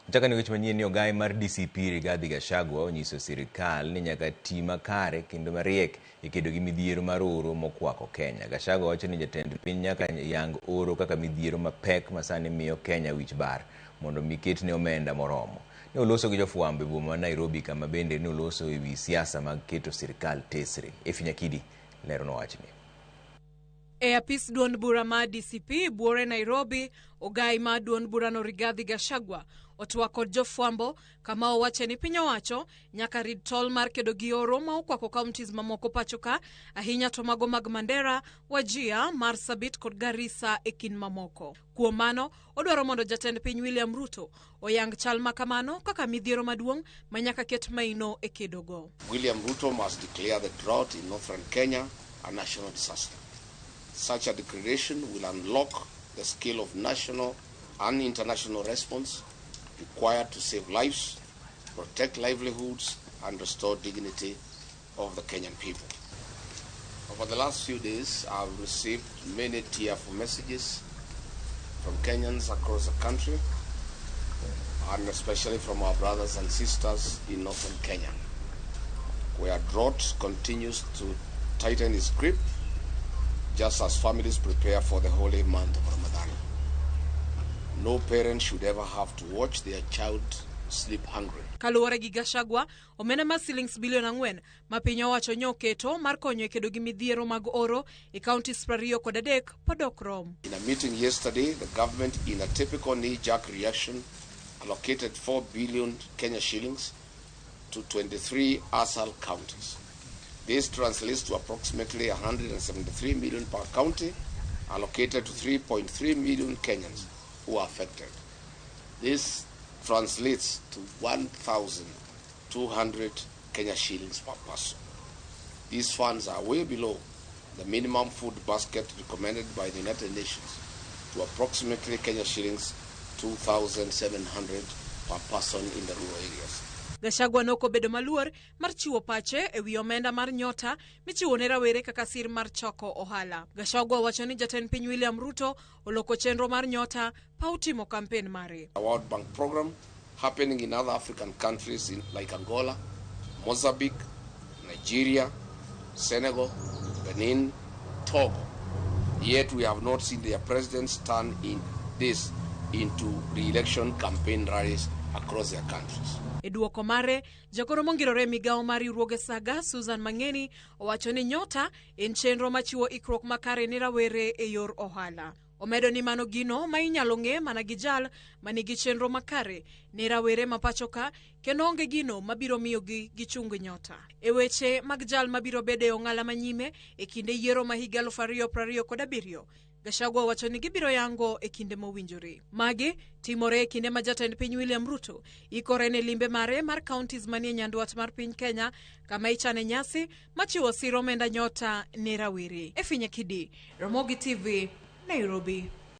Mchaka ni weche manyien ni ogai mar DCP Rigathi Gachagua onyiso sirikal ni nyaka tii makare kendo mariek e kedo gi midhiero mar oro mokwako Kenya. Gachagua wacho ni jatend piny nyaka yang oro kaka midhiero mapek masani miyo Kenya wich bar mondo miket ne omenda moromo. Ne oloso gi jofwambo e boma Nairobi kama bende ne oloso e wi siasa mag keto sirikal tesre. Nyakidi lero no wachni. E apis duond bura ma DCP buore Nairobi, ogai ma duond bura no Rigathi Gachagua otwa kod jofwambo kama owacho ni piny owacho nyaka rid tol mar kedo gi oro ma okwako counties mamoko pachoka ahinya to mago mag Mandera, Wajir, Marsabit kod Garissa e kin mamoko. Kuom mano, odwaro mondo jatend piny William Ruto oyang chal makamano kaka midhiero maduong' ma nyaka ket maino e kedo go. William Ruto must declare the drought in northern Kenya a national disaster. Such a declaration will unlock the scale of national and international response required to save lives, protect livelihoods, and restore dignity of the Kenyan people. Over the last few days, I've received many tearful messages from Kenyans across the country, and especially from our brothers and sisters in northern Kenya, where drought continues to tighten its grip just as families prepare for the holy month of Ramadan. No parent should ever have to watch their child sleep hungry. Kaluwore gi Gachagua, omenda ma shillings bilion 4 ma piny owacho nyoketo mar konyo e kedo gi midhiero mag oro e counties 23 podok rom. In a meeting yesterday, the government, in a typical knee-jerk reaction, allocated 4 billion Kenya shillings to 23 ASAL counties. This translates to approximately 173 million per county, allocated to 3.3 million Kenyans who are affected. This translates to 1,200 Kenya shillings per person. These funds are way below the minimum food basket recommended by the United Nations to approximately Kenya shillings 2,700 per person in the rural areas. Gachagua noko bedo maluor mar chiwo pache e wi omenda mar NYOTA michiwo ne rawere kaka sir mar choko ohala. Gachagua wacho ni jatend piny William Ruto oloko chenro mar NYOTA pa utimo campaign mare. A World Bank program happening in other African countries like Angola, Mozambique, Nigeria, Senegal, Benin, Togo. Yet we have not seen their presidents turn in this into re-election campaign rallies across their countries. E duoko mare, jagoro mongirore migawo mar riwruoge Saga Susan Mangeni owacho ni NYOTA en chenro machiwo ikruok makare ni rawere e yor ohala. Omedo ni mano gino ma inyalo ng'e mana gi jal manigi chenro makare ni rawere mapachoka kendo onge gino mabiro miyo gi gichung NYOTA. E weche mag jal mabiro bede ong'ala manyime e kinde yiero ma higa 2027, Gachagua wacho ni gibiro yango e kinde mowinjore. Magi timore e kinde ma jatend piny William Ruto ikore ne limbe mare mar counties manie nyandwat mar piny Kenya kama ichane nyasi machiwo sir omenda NYOTA ne rawere. Nyakidi, Ramogi TV, Nairobi.